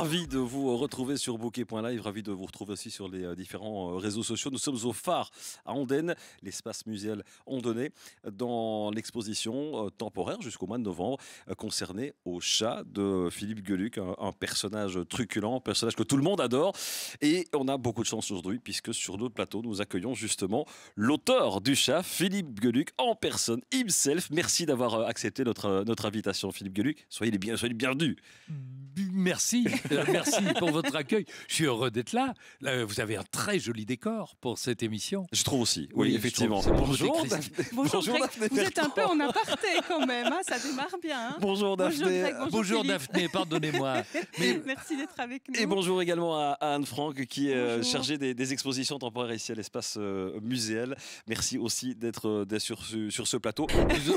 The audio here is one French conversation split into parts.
Ravi de vous retrouver sur bouquet.live, ravi de vous retrouver aussi sur les différents réseaux sociaux. Nous sommes au phare à Andenne, l'espace muséal ondonnais, dans l'exposition temporaire jusqu'au mois de novembre concernée au chat de Philippe Gueluc, un personnage truculent, un personnage que tout le monde adore. Et on a beaucoup de chance aujourd'hui puisque sur notre plateau, nous accueillons justement l'auteur du chat, Philippe Gueluc, en personne, himself. Merci d'avoir accepté notre invitation, Philippe Gueluc. Soyez les bienvenus. Merci, merci pour votre accueil. Je suis heureux d'être là. Vous avez un très joli décor pour cette émission. Je trouve aussi, oui, effectivement. Bonjour, Bonjour Daphné. Vous êtes un peu en aparté quand même, hein, ça démarre bien. Hein. Bonjour Daphné. Bonjour Daphné, pardonnez-moi. Merci d'être avec nous. Et bonjour également à Anne-Franck qui est chargée des expositions temporaires ici à l'espace muséal. Merci aussi d'être sur ce plateau.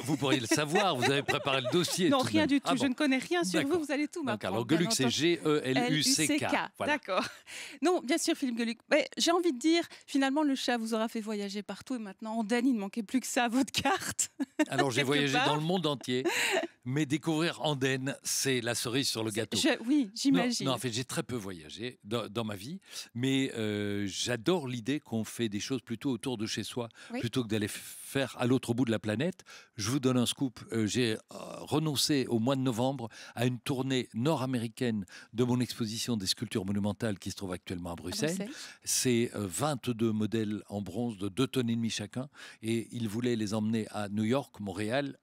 Vous pourriez le savoir, vous avez préparé le dossier. Non, rien du tout. Je ne connais rien sur vous, vous allez tout m'apprendre. Alors Gueluc, c'est G-E-L-U-C-K. Voilà. D'accord. Non, bien sûr, Philippe Gueluc. J'ai envie de dire, finalement, le chat vous aura fait voyager partout et maintenant, Andenne, il ne manquait plus que ça à votre carte. Alors, j'ai voyagé dans le monde entier, mais découvrir Andenne, c'est la cerise sur le gâteau. Oui, j'imagine. Non, en fait, j'ai très peu voyagé dans ma vie, mais j'adore l'idée qu'on fait des choses plutôt autour de chez soi, plutôt que d'aller faire à l'autre bout de la planète. Je vous donne un scoop. J'ai renoncé au mois de novembre à une tournée nord-américaine de mon exposition des sculptures monumentales qui se trouve actuellement à Bruxelles. C'est 22 modèles en bronze de 2,5 tonnes chacun et ils voulaient les emmener à New York, Montréal,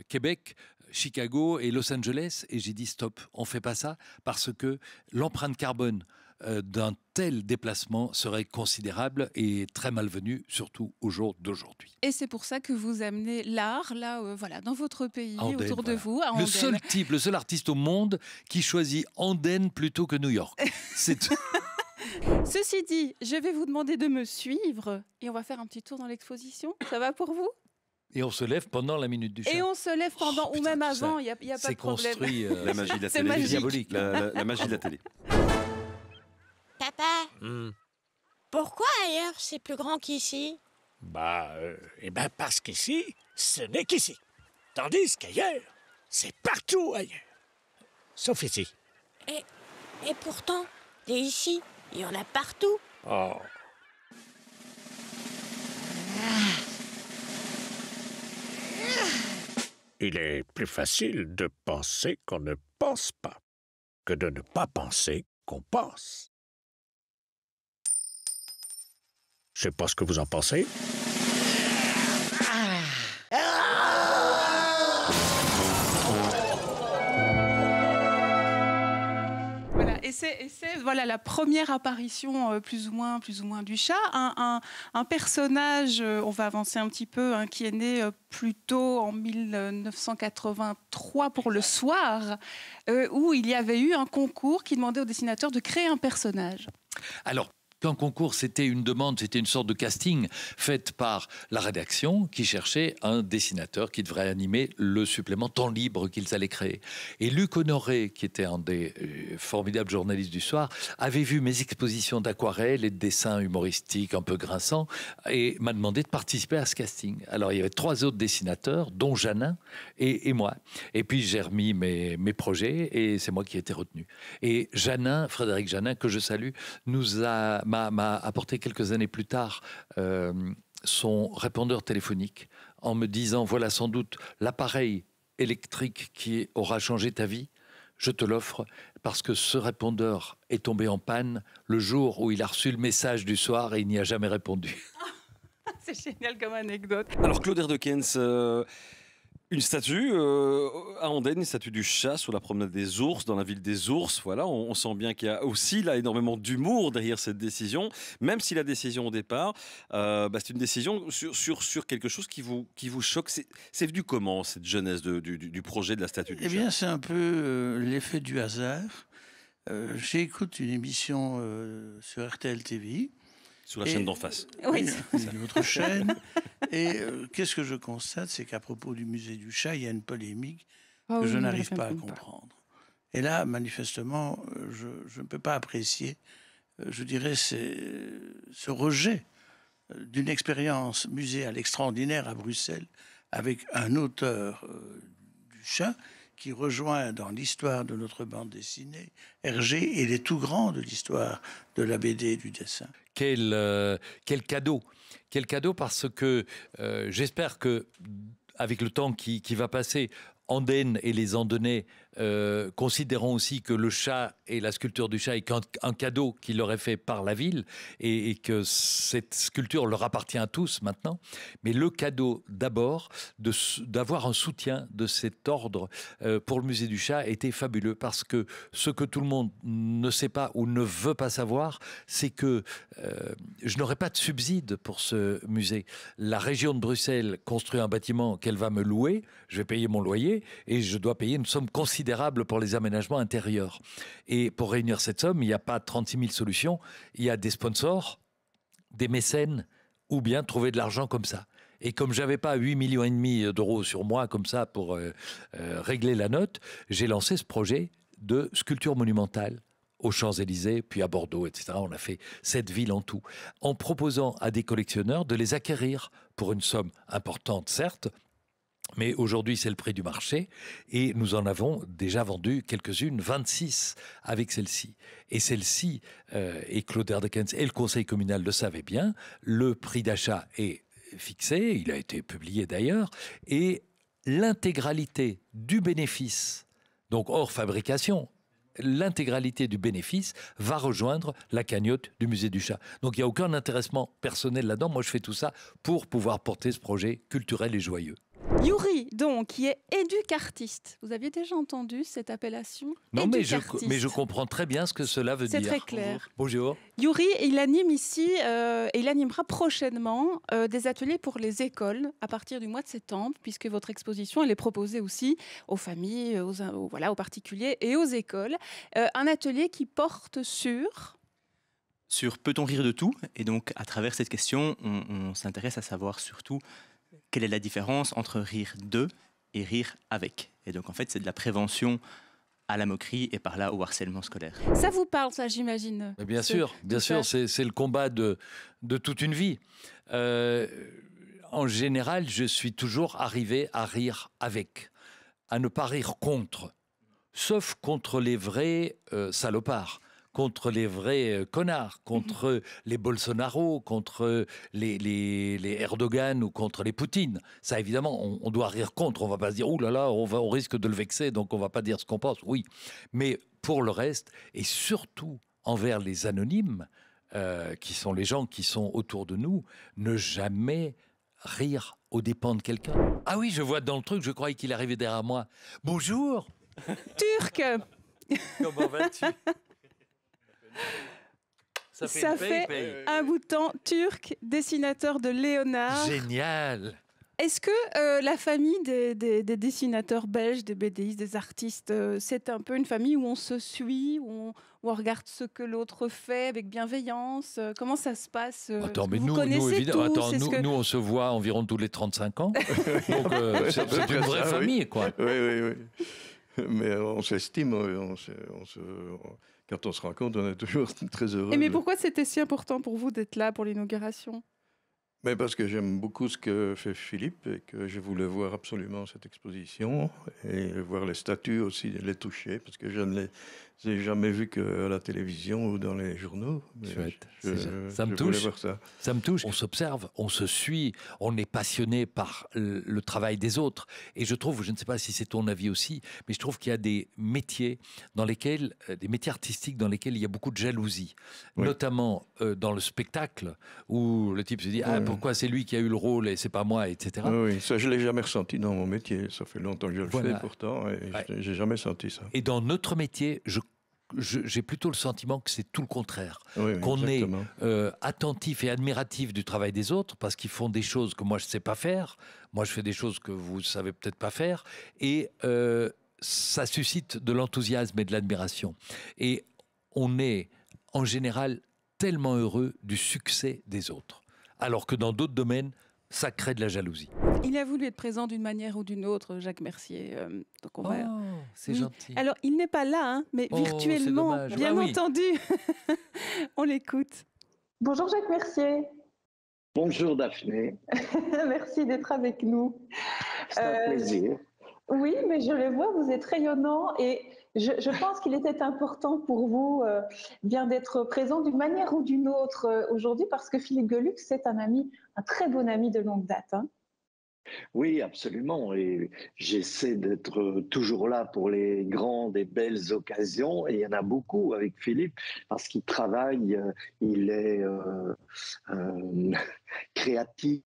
Québec, Chicago et Los Angeles. Et j'ai dit stop, on fait pas ça parce que l'empreinte carbone d'un tel déplacement serait considérable et très malvenu, surtout au jour d'aujourd'hui. Et c'est pour ça que vous amenez l'art, là, voilà, dans votre pays, Andenne, autour de vous. À le seul type, le seul artiste au monde qui choisit Andenne plutôt que New York. C'est tout. Ceci dit, je vais vous demander de me suivre et on va faire un petit tour dans l'exposition. Ça va pour vous ? Et on se lève pendant la minute du chat. Et on se lève pendant ou même avant, il n'y a pas de problème. C'est construit, la magie de la c'est télé. magique. Diabolique. La magie de la télé. Papa, pourquoi ailleurs c'est plus grand qu'ici? Parce qu'ici, ce n'est qu'ici. Tandis qu'ailleurs, c'est partout ailleurs. Sauf ici. Et pourtant, et ici, il y en a partout. Oh. Il est plus facile de penser qu'on ne pense pas que de ne pas penser qu'on pense. Je sais pas ce que vous en pensez. Voilà, et c'est voilà, la première apparition plus ou moins du chat. Un personnage, on va avancer un petit peu, qui est né plutôt en 1983 pour le soir, où il y avait eu un concours qui demandait aux dessinateurs de créer un personnage. Alors, un concours, c'était une demande, c'était une sorte de casting faite par la rédaction qui cherchait un dessinateur qui devrait animer le supplément temps libre qu'ils allaient créer. Et Luc Honoré, qui était un des formidables journalistes du soir, avait vu mes expositions d'aquarelles et de dessins humoristiques un peu grinçants et m'a demandé de participer à ce casting. Alors, il y avait 3 autres dessinateurs, dont Janin et moi. Et puis, j'ai remis mes projets et c'est moi qui ai été retenu. Et Janin, Frédéric Janin, que je salue, m'a apporté quelques années plus tard son répondeur téléphonique en me disant voilà sans doute l'appareil électrique qui aura changé ta vie, je te l'offre parce que ce répondeur est tombé en panne le jour où il a reçu le message du soir et il n'y a jamais répondu. C'est génial comme anecdote. Alors Claude Erdekens, une statue à Andenne, une statue du chat sur la promenade des ours, dans la ville des ours. Voilà, on sent bien qu'il y a aussi là énormément d'humour derrière cette décision, même si la décision au départ, c'est une décision sur quelque chose qui vous choque. C'est venu comment cette jeunesse du projet de la statue du chat? Eh bien, c'est un peu l'effet du hasard. J'écoute une émission sur RTL TV. Sur la chaîne d'en face. Oui, une autre chaîne. Et qu'est-ce que je constate, c'est qu'à propos du musée du chat, il y a une polémique que je n'arrive pas à comprendre. Et là, manifestement, je ne peux pas apprécier, je dirais, ce rejet d'une expérience muséale extraordinaire à Bruxelles avec un auteur du chat qui rejoint dans l'histoire de notre bande dessinée Hergé et les tout grands de l'histoire de la BD et du dessin. Quel cadeau! Quel cadeau, parce que j'espère que avec le temps qui va passer, Andenne et les Andennais considéreront aussi que le chat et la sculpture du chat est un cadeau qui leur est fait par la ville et que cette sculpture leur appartient à tous maintenant. Mais le cadeau d'abord d'avoir un soutien de cet ordre pour le musée du chat était fabuleux, parce que ce que tout le monde ne sait pas ou ne veut pas savoir, c'est que je n'aurai pas de subside pour ce musée. La région de Bruxelles construit un bâtiment qu'elle va me louer, je vais payer mon loyer et je dois payer une somme considérable pour les aménagements intérieurs. Et pour réunir cette somme, il n'y a pas 36 000 solutions, il y a des sponsors, des mécènes, ou bien trouver de l'argent comme ça. Et comme je n'avais pas 8,5 millions d'euros sur moi comme ça pour régler la note, j'ai lancé ce projet de sculpture monumentale aux Champs-Élysées, puis à Bordeaux, etc. On a fait 7 villes en tout, en proposant à des collectionneurs de les acquérir pour une somme importante, certes, mais aujourd'hui, c'est le prix du marché et nous en avons déjà vendu quelques-unes, 26 avec celle-ci. Et celle-ci, et Claude Erdekens et le conseil communal le savaient bien, le prix d'achat est fixé, il a été publié d'ailleurs, et l'intégralité du bénéfice, donc hors fabrication, l'intégralité du bénéfice va rejoindre la cagnotte du musée du chat. Donc il n'y a aucun intéressement personnel là-dedans. Moi, je fais tout ça pour pouvoir porter ce projet culturel et joyeux. Yuri, donc, qui est éducartiste. Vous aviez déjà entendu cette appellation? Non, mais je comprends très bien ce que cela veut dire. C'est très clair. Bonjour. Yuri, il anime ici, et il animera prochainement des ateliers pour les écoles à partir du mois de septembre, puisque votre exposition, elle est proposée aussi aux familles, aux particuliers et aux écoles. Un atelier qui porte sur peut-on rire de tout? Et donc, à travers cette question, on s'intéresse à savoir surtout quelle est la différence entre rire de et rire avec. Et donc, en fait, c'est de la prévention à la moquerie et par là au harcèlement scolaire. Ça vous parle, ça, j'imagine? Mais bien sûr, c'est le combat de toute une vie. En général, je suis toujours arrivé à rire avec, à ne pas rire contre, sauf contre les vrais salopards, contre les vrais connards, contre les Bolsonaro, contre les Erdogan ou contre les Poutine. Ça, évidemment, on doit rire contre. On ne va pas se dire « Ouh là là, on risque de le vexer, donc on ne va pas dire ce qu'on pense. » Oui, mais pour le reste, et surtout envers les anonymes, qui sont les gens qui sont autour de nous, ne jamais rire aux dépens de quelqu'un. Ah oui, je vois dans le truc, je croyais qu'il arrivait derrière moi. Bonjour. Turc. Comment vas-tu? Ça fait un bout de temps. Turc, dessinateur de Léonard. Génial. Est-ce que la famille des dessinateurs belges, des BDistes, des artistes, c'est un peu une famille où on se suit, où on regarde ce que l'autre fait avec bienveillance? Comment ça se passe? Attends, mais nous, évidemment, nous, on se voit environ tous les 35 ans. Donc, c'est une vraie famille, quoi. Oui. Mais on s'estime, quand on se rencontre, on est toujours très heureux. Mais pourquoi c'était si important pour vous d'être là pour l'inauguration? Mais parce que j'aime beaucoup ce que fait Philippe et que je voulais voir absolument cette exposition et voir les statues aussi, les toucher, parce que je ne les ai jamais vues qu'à la télévision ou dans les journaux. Chouette. Ça me touche. Voir ça. Ça me touche. On s'observe, on se suit, on est passionné par le travail des autres. Et je trouve, je ne sais pas si c'est ton avis aussi, mais je trouve qu'il y a des métiers des métiers artistiques dans lesquels il y a beaucoup de jalousie, notamment dans le spectacle, où le type se dit pourquoi c'est lui qui a eu le rôle et c'est pas moi, etc. Oui, ça je l'ai jamais ressenti dans mon métier. Ça fait longtemps que je le fais pourtant, et j'ai jamais senti ça. Et dans notre métier, j'ai plutôt le sentiment que c'est tout le contraire, qu'on est attentif et admiratif du travail des autres parce qu'ils font des choses que moi je ne sais pas faire, moi je fais des choses que vous ne savez peut-être pas faire, et ça suscite de l'enthousiasme et de l'admiration. Et on est en général tellement heureux du succès des autres, alors que dans d'autres domaines, ça crée de la jalousie. Il a voulu être présent d'une manière ou d'une autre, Jacques Mercier. Donc on va... c'est gentil. Alors, il n'est pas là, mais virtuellement, bien entendu. On l'écoute. Bonjour Jacques Mercier. Bonjour Daphné. Merci d'être avec nous. C'est un plaisir. Oui, mais je les vois, vous êtes rayonnant et je pense qu'il était important pour vous bien d'être présent d'une manière ou d'une autre aujourd'hui parce que Philippe Geluck, c'est un ami, un très bon ami de longue date. Hein. Oui, absolument. Et j'essaie d'être toujours là pour les grandes et belles occasions. Et il y en a beaucoup avec Philippe parce qu'il travaille, il est créatif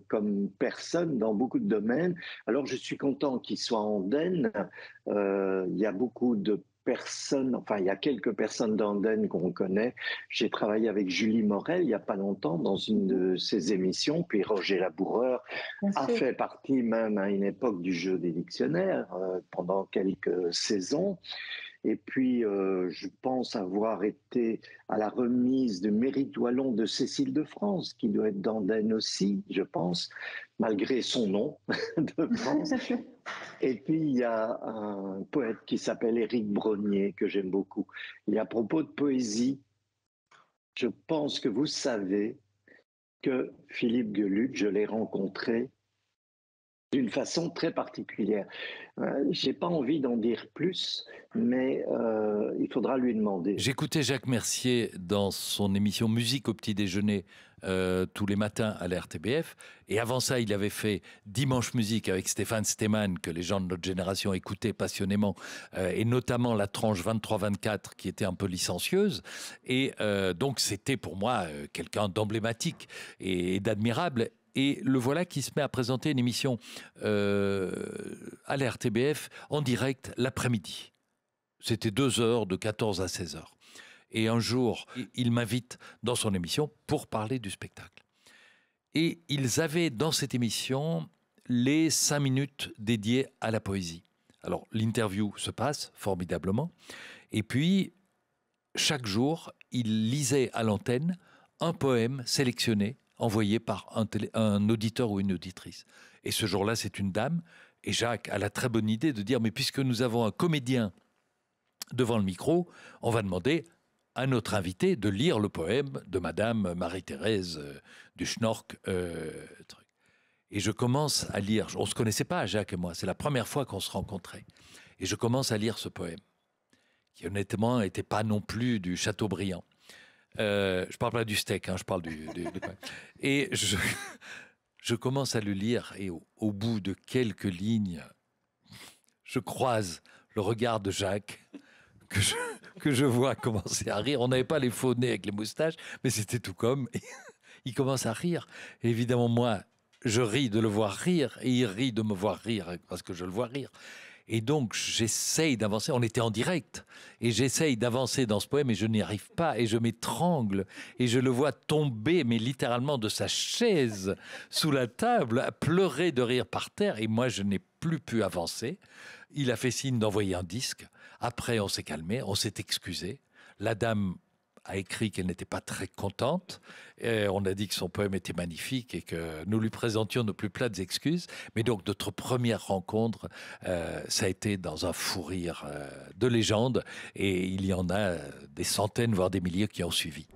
comme personne dans beaucoup de domaines. Alors je suis content qu'il soit en Andenne. Il y a beaucoup de personnes, enfin il y a quelques personnes d'Andenne qu'on connaît. J'ai travaillé avec Julie Morel il n'y a pas longtemps dans une de ses émissions, puis Roger Laboureur a fait partie même à une époque du jeu des dictionnaires pendant quelques saisons. Et puis, je pense avoir été à la remise du Mérite Wallon de Cécile de France, qui doit être d'Andenne aussi, je pense, malgré son nom de France. Et puis, il y a un poète qui s'appelle Éric Brognier, que j'aime beaucoup. Et à propos de poésie, je pense que vous savez que Philippe Geluck, je l'ai rencontré d'une façon très particulière. Je n'ai pas envie d'en dire plus, mais il faudra lui demander. J'écoutais Jacques Mercier dans son émission Musique au petit déjeuner tous les matins à la RTBF. Et avant ça, il avait fait Dimanche Musique avec Stéphane Stéman, que les gens de notre génération écoutaient passionnément, et notamment la tranche 23-24 qui était un peu licencieuse. Et donc c'était pour moi quelqu'un d'emblématique et d'admirable. Et le voilà qui se met à présenter une émission à la RTBF en direct l'après-midi. C'était 2 heures, de 14 à 16 heures. Et un jour, il m'invite dans son émission pour parler du spectacle. Et ils avaient dans cette émission les 5 minutes dédiées à la poésie. Alors, l'interview se passe formidablement. Et puis, chaque jour, il lisait à l'antenne un poème sélectionné envoyé par un auditeur ou une auditrice. Et ce jour-là, c'est une dame. Et Jacques a la très bonne idée de dire, mais puisque nous avons un comédien devant le micro, on va demander à notre invité de lire le poème de Madame Marie-Thérèse du Schnork. Et je commence à lire. On ne se connaissait pas, Jacques et moi. C'est la première fois qu'on se rencontrait. Et je commence à lire ce poème, qui honnêtement n'était pas non plus du Chateaubriand. Je parle pas du steak, hein, je parle du pain. Et je commence à le lire et au bout de quelques lignes, je croise le regard de Jacques que je vois commencer à rire. On n'avait pas les faux nez avec les moustaches, mais c'était tout comme. Et il commence à rire. Et évidemment, moi, je ris de le voir rire et il rit de me voir rire parce que je le vois rire. Et donc, j'essaye d'avancer. On était en direct. Et j'essaye d'avancer dans ce poème et je n'y arrive pas. Et je m'étrangle. Et je le vois tomber, mais littéralement de sa chaise sous la table, à pleurer de rire par terre. Et moi, je n'ai plus pu avancer. Il a fait signe d'envoyer un disque. Après, on s'est calmé. On s'est excusé. La dame a écrit qu'elle n'était pas très contente. Et on a dit que son poème était magnifique et que nous lui présentions nos plus plates excuses. Mais donc, notre première rencontre, ça a été dans un fou rire de légende. Et il y en a des centaines, voire des milliers qui ont suivi.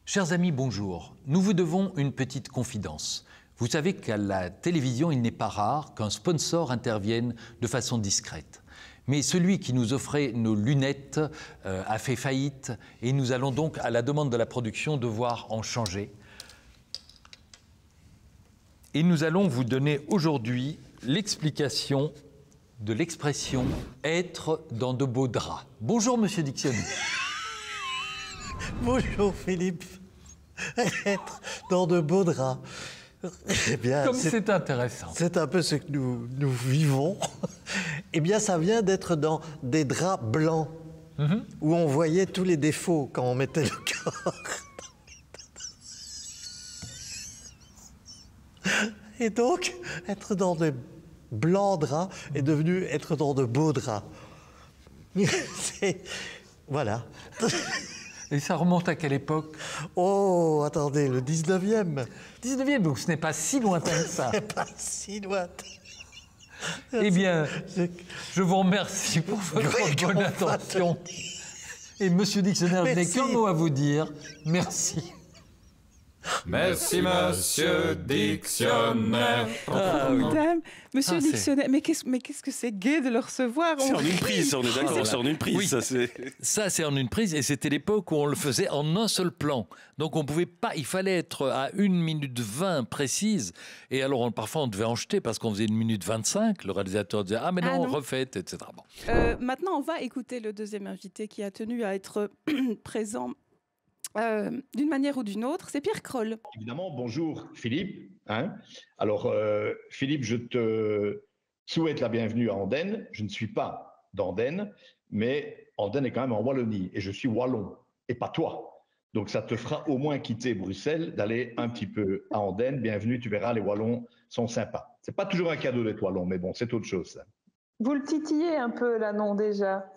Chers amis, bonjour. Nous vous devons une petite confidence. Vous savez qu'à la télévision, il n'est pas rare qu'un sponsor intervienne de façon discrète. Mais celui qui nous offrait nos lunettes a fait faillite et nous allons donc, à la demande de la production, devoir en changer. Et nous allons vous donner aujourd'hui l'explication de l'expression « être dans de beaux draps ». Bonjour, monsieur Dictionnaire. Bonjour, Philippe. Être dans de beaux draps. Eh bien, comme c'est intéressant. C'est un peu ce que nous vivons. Eh bien, ça vient d'être dans des draps blancs, où on voyait tous les défauts quand on mettait le corps. Et donc, être dans de blancs draps est devenu être dans de beaux draps. Voilà. Et ça remonte à quelle époque? Oh, attendez, le 19e. 19e, donc ce n'est pas si lointain que ça. Ce n'est pas si lointain. Eh bien, je vous remercie pour votre bonne attention. Et Monsieur Dictionnaire, je n'ai qu'un mot à vous dire. Merci. Merci, Monsieur Dictionnaire. Madame, Monsieur Dictionnaire, mais qu'est-ce que c'est gai de le recevoir. C'est en une prise, on est d'accord, c'est en une prise. Oui. Ça, c'est en une prise, et c'était l'époque où on le faisait en un seul plan. Donc on pouvait pas, il fallait être à 1 minute 20 précise. Et alors parfois on devait en jeter parce qu'on faisait 1 minute 25. Le réalisateur disait mais non, refaites, etc. Bon. Maintenant, on va écouter le deuxième invité qui a tenu à être présent. D'une manière ou d'une autre, c'est Pierre Kroll. Évidemment, bonjour Philippe. Alors Philippe, je te souhaite la bienvenue à Andenne. Je ne suis pas d'Andenne, mais Andenne est quand même en Wallonie et je suis wallon et pas toi. Donc ça te fera au moins quitter Bruxelles, d'aller un petit peu à Andenne. Bienvenue, tu verras, les Wallons sont sympas. C'est pas toujours un cadeau d'être wallon, mais bon, c'est autre chose. Ça. Vous le titillez un peu là, non, déjà?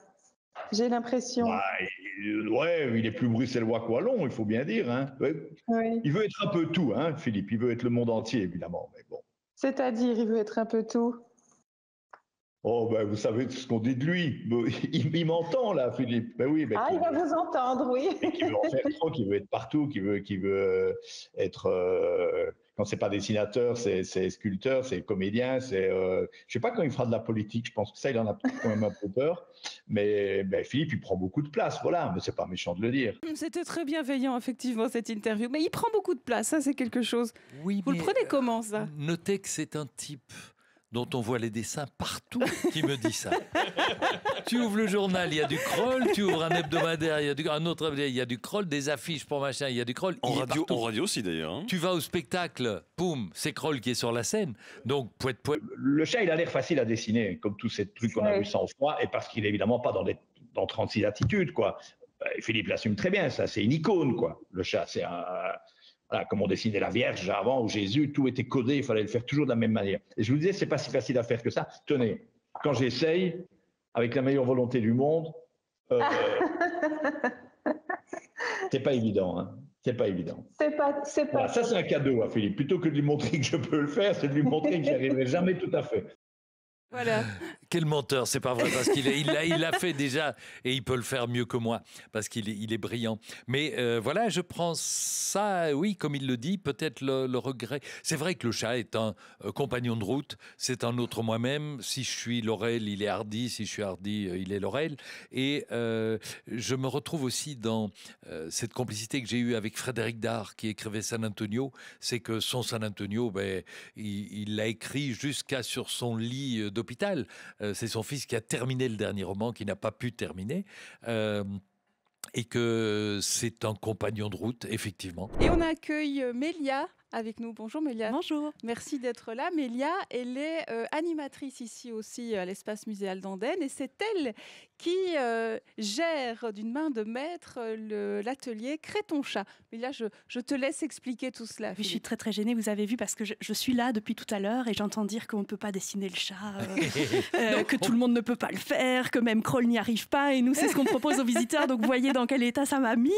J'ai l'impression. Ouais, il est plus bruxellois que wallon, il faut bien dire. Ouais. Oui. Il veut être un peu tout, Philippe. Il veut être le monde entier, évidemment. Mais bon. C'est-à-dire, il veut être un peu tout. Oh, ben, vous savez ce qu'on dit de lui. Il m'entend, là, Philippe. Ben oui, il va vous entendre, oui. Qui veut en faire trop, qui veut être partout, qui veut être... quand c'est pas dessinateur, c'est sculpteur, c'est comédien, c'est... je sais pas quand il fera de la politique, je pense que ça, il en a quand même un peu peur. Mais Philippe, il prend beaucoup de place, voilà. Mais c'est pas méchant de le dire. C'était très bienveillant, effectivement, cette interview. Mais il prend beaucoup de place, ça, c'est quelque chose. Oui, vous le prenez comment, ça? Notez que c'est un type dont on voit les dessins partout qui me dit ça. Tu ouvres le journal, il y a du Kroll, tu ouvres un hebdomadaire, il y a un autre, il y a du Kroll, des affiches pour machin, il y a du Kroll. En radio aussi d'ailleurs. Tu vas au spectacle, poum, c'est Kroll qui est sur la scène. Donc, poète. Le chat, il a l'air facile à dessiner, comme tous ces trucs qu'on a vus 100 fois, et parce qu'il est évidemment pas dans 36 attitudes, quoi. Philippe l'assume très bien, ça, c'est une icône, quoi. Le chat, c'est un... Voilà, comme on dessinait la Vierge avant, ou Jésus, tout était codé, il fallait le faire toujours de la même manière. Et je vous disais, c'est pas si facile à faire que ça. Tenez, quand j'essaye, avec la meilleure volonté du monde, c'est pas évident, C'est pas évident. Voilà, ça, c'est un cadeau à Philippe. Plutôt que de lui montrer que je peux le faire, c'est de lui montrer que j'y arriverai jamais tout à fait. Voilà. Quel menteur, c'est pas vrai, parce qu'il l'a fait déjà et il peut le faire mieux que moi, parce qu'il est brillant. Mais voilà, je prends ça, oui, comme il le dit, peut-être le regret. C'est vrai que le chat est un compagnon de route, c'est un autre moi-même. Si je suis Laurel, il est Hardy, si je suis Hardy, il est Laurel. Et je me retrouve aussi dans cette complicité que j'ai eue avec Frédéric Dard, qui écrivait San Antonio. C'est que son San Antonio, il l'a écrit jusqu'à sur son lit d'hôpital. C'est son fils qui a terminé le dernier roman, qui n'a pas pu terminer. Et que c'est un compagnon de route, effectivement. Et on accueille Mélia avec nous. Bonjour Mélia. Bonjour. Merci d'être là. Mélia, elle est animatrice ici aussi à l'espace muséal d'Andenne et c'est elle qui gère d'une main de maître l'atelier Crée ton chat. Mélia, je te laisse expliquer tout cela. Oui, je suis très très gênée, vous avez vu, parce que je suis là depuis tout à l'heure et j'entends dire qu'on ne peut pas dessiner le chat, que tout le monde ne peut pas le faire, que même Kroll n'y arrive pas, et nous c'est ce qu'on propose aux visiteurs, donc vous voyez dans quel état ça m'a mis.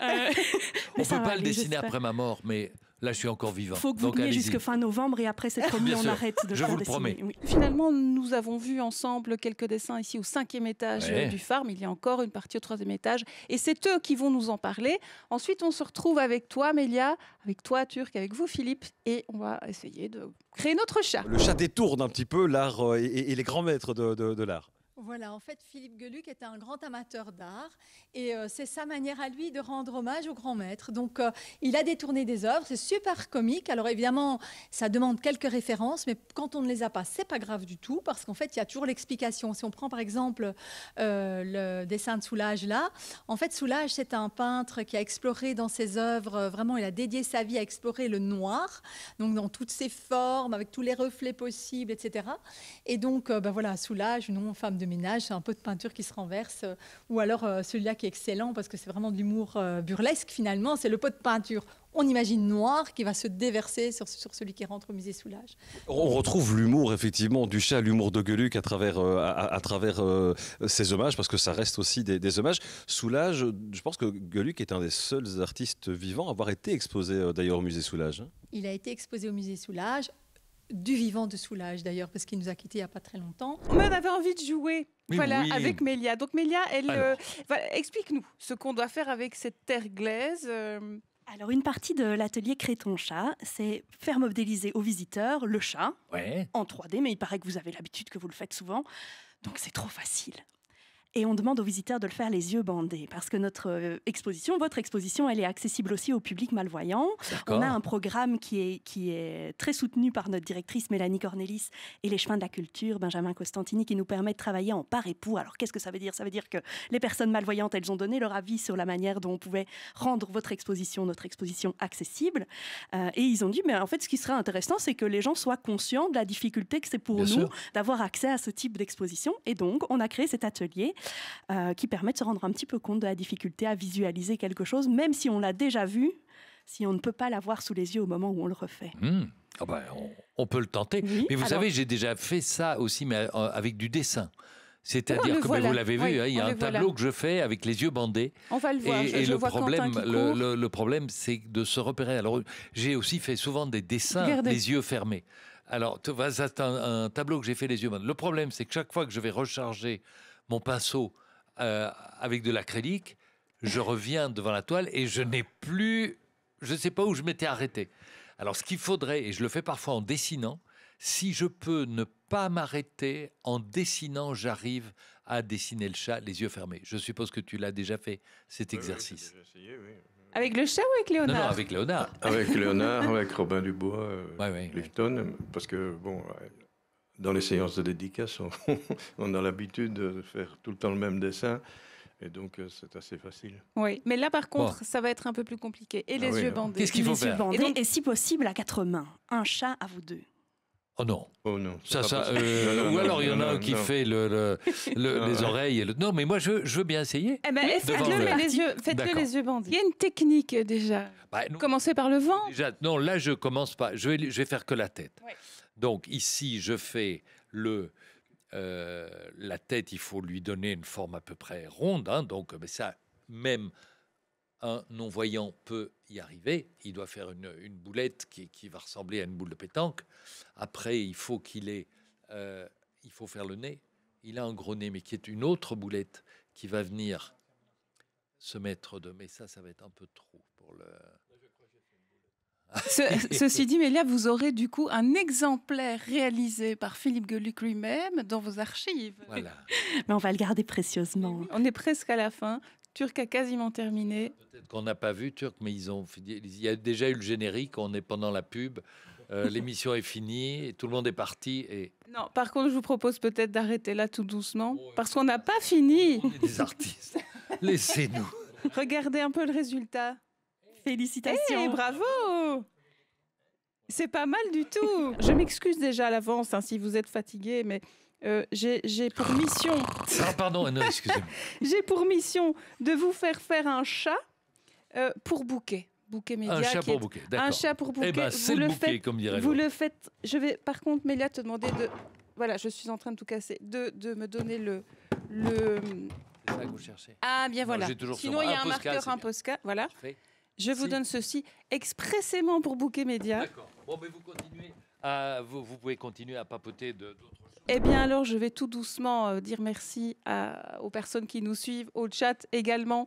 On ne peut pas le dessiner après ma mort, mais... Là, je suis encore vivant. Il faut que vous veniez jusque fin novembre et après, c'est promis, on arrête de je faire vous le dessiner. promets. Oui. Finalement, nous avons vu ensemble quelques dessins ici au 5e étage du phare, mais il y a encore une partie au 3e étage. Et c'est eux qui vont nous en parler. Ensuite, on se retrouve avec toi, Mélia, avec toi, Turc, avec vous, Philippe, et on va essayer de créer notre chat. Le chat détourne un petit peu l'art et les grands maîtres de l'art. Voilà, en fait, Philippe Geluck était un grand amateur d'art et c'est sa manière à lui de rendre hommage au grand maître. Donc, il a détourné des œuvres, c'est super comique. Alors, évidemment, ça demande quelques références, mais quand on ne les a pas, c'est pas grave du tout parce qu'en fait, il y a toujours l'explication. Si on prend par exemple le dessin de Soulages là, en fait, Soulages, c'est un peintre qui a exploré dans ses œuvres, vraiment, il a dédié sa vie à explorer le noir, donc dans toutes ses formes, avec tous les reflets possibles, etc. Et donc, voilà, Soulages, une femme de ménage, c'est un peu de peinture qui se renverse, ou alors celui-là qui est excellent parce que c'est vraiment de l'humour burlesque finalement, c'est le pot de peinture. On imagine noir qui va se déverser sur celui qui rentre au musée Soulages. On retrouve l'humour effectivement du chat, l'humour de Geluck à travers ces hommages, parce que ça reste aussi des hommages. Soulages, je pense que Geluck est un des seuls artistes vivants à avoir été exposé d'ailleurs au musée Soulages. Il a été exposé au musée Soulages. du vivant de Soulage d'ailleurs, parce qu'il nous a quittés il n'y a pas très longtemps. On avait envie de jouer. Mais voilà, oui. avec Mélia. Donc Mélia, Alors. explique-nous ce qu'on doit faire avec cette terre glaise. Alors, une partie de l'atelier Crée ton chat, c'est faire modéliser aux visiteurs le chat en 3D, mais il paraît que vous avez l'habitude, que vous le faites souvent, donc c'est trop facile. Et on demande aux visiteurs de le faire les yeux bandés, parce que votre exposition, elle est accessible aussi au public malvoyant. On a un programme qui est très soutenu par notre directrice Mélanie Cornelis et les chemins de la culture, Benjamin Costantini, qui nous permet de travailler en par époux. Alors qu'est-ce que ça veut dire ? Ça veut dire que les personnes malvoyantes, elles ont donné leur avis sur la manière dont on pouvait rendre notre exposition accessible. Et ils ont dit, mais en fait, ce qui serait intéressant, c'est que les gens soient conscients de la difficulté que c'est pour nous d'avoir accès à ce type d'exposition. Et donc, on a créé cet atelier qui permet de se rendre un petit peu compte de la difficulté à visualiser quelque chose, même si on l'a déjà vu, si on ne peut pas l'avoir sous les yeux au moment où on le refait. Oh ben, on peut le tenter. Oui, mais vous savez, j'ai déjà fait ça aussi, mais avec du dessin. C'est-à-dire que vous l'avez vu, il y a un tableau que je fais avec les yeux bandés. On va le voir. Et le problème, c'est de se repérer. Alors, j'ai aussi fait souvent des dessins les yeux fermés. Alors, c'est un tableau que j'ai fait les yeux bandés. Le problème, c'est que chaque fois que je vais recharger mon pinceau avec de l'acrylique, je reviens devant la toile et je n'ai plus... Je ne sais pas où je m'étais arrêté. Alors, ce qu'il faudrait, et je le fais parfois en dessinant, si je peux ne pas m'arrêter, en dessinant, j'arrive à dessiner le chat les yeux fermés. Je suppose que tu l'as déjà fait, cet exercice. Oui, j'ai déjà essayé, oui. Avec le chat ou avec Léonard ? Non, avec Léonard. Avec Léonard, avec Robin Dubois, Clifton, parce que, bon... Dans les séances de dédicace, on a l'habitude de faire tout le temps le même dessin, et donc c'est assez facile. Oui, mais là par contre, ça va être un peu plus compliqué. Et les yeux bandés. Qu'est-ce qu'il faut faire ? Et si possible, à 4 mains. Un chat à vous deux. Oh non. Oh non. Ou alors il y en a un qui fait les oreilles. Non, mais moi je veux bien essayer. Eh ben, faites-le les yeux bandés. Il y a une technique déjà. Commencez par le vent. Déjà, non, là je commence pas. Je vais faire que la tête. Ouais. Donc ici, je fais la tête, il faut lui donner une forme à peu près ronde. Donc, mais ça, même un non-voyant peut y arriver. Il doit faire une boulette qui va ressembler à une boule de pétanque. Après, il faut il faut faire le nez. Il a un gros nez, mais qui est une autre boulette qui va venir se mettre de... Mais ça va être un peu trop pour le... Ceci dit, Mélia, vous aurez du coup un exemplaire réalisé par Philippe Geluck lui-même dans vos archives. Voilà. Mais on va le garder précieusement. On est presque à la fin. Turc a quasiment terminé. Peut-être qu'on n'a pas vu Turc, mais il y a déjà eu le générique. On est pendant la pub. L'émission est finie. Et tout le monde est parti. Et... Non, par contre, je vous propose peut-être d'arrêter là tout doucement, parce qu'on n'a pas fini. On est des artistes. Laissez-nous. Regardez un peu le résultat. Félicitations. Hey, bravo! C'est pas mal du tout. Je m'excuse déjà à l'avance si vous êtes fatigué, mais j'ai pour mission... pardon, non, excusez-moi. J'ai pour mission de vous faire un chat pour bouquet. Bouquet média. Un chat pour bouquet, d'accord. Un chat pour bouquet. Eh ben, c'est le bouquet, comme dirait vous le faites... Je vais par contre, Mélia, te demander de... Voilà, je suis en train de tout casser. De me donner le... C'est ça que vous cherchez. Ah, bien voilà. Sinon, il y a un marqueur, un Posca. Voilà. Je vous donne ceci expressément pour Bouquet Média. D'accord. Bon, mais vous continuez. Vous pouvez continuer à papoter d'autres choses. Eh bien alors, je vais tout doucement dire merci aux personnes qui nous suivent, au chat également,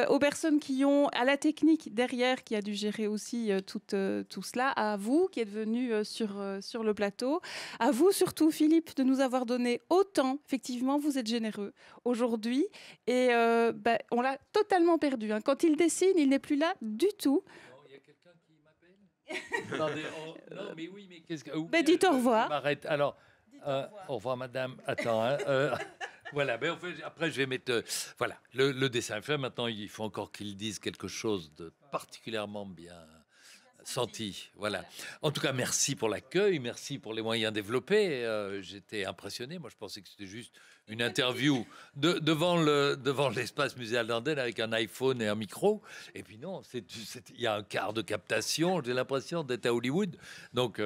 aux personnes qui ont, à la technique derrière, qui a dû gérer aussi tout cela, à vous qui êtes venus sur le plateau, à vous surtout, Philippe, de nous avoir donné autant. Effectivement, vous êtes généreux aujourd'hui et on l'a totalement perdu. Quand il dessine, il n'est plus là du tout. Il y a quelqu'un qui m'appelle. Attendez, non, mais oui, mais qu'est-ce que... dites au revoir. M'arrête. Alors... au revoir, madame. Attends. Voilà. Mais après, je vais mettre. Voilà. Le dessin est fait. Maintenant, il faut encore qu'ils disent quelque chose de particulièrement bien senti. Voilà. En tout cas, merci pour l'accueil. Merci pour les moyens développés. J'étais impressionné. Moi, je pensais que c'était juste une interview devant l'espace muséal d'Andenne avec un iPhone et un micro. Et puis non, il y a un quart de captation. J'ai l'impression d'être à Hollywood. Donc,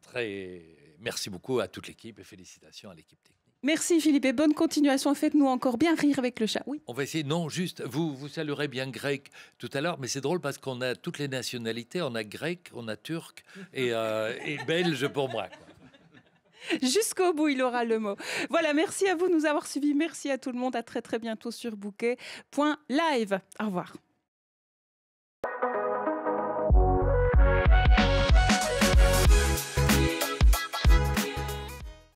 très. Merci beaucoup à toute l'équipe et félicitations à l'équipe technique. Merci Philippe et bonne continuation. Faites-nous encore bien rire avec le chat. Oui. On va essayer, non, juste, vous saluerez bien grec tout à l'heure, mais c'est drôle parce qu'on a toutes les nationalités, on a grec, on a turc et belge pour moi, quoi. Jusqu'au bout, il aura le mot. Voilà, merci à vous de nous avoir suivis. Merci à tout le monde. À très très bientôt sur bouquet.live. Au revoir.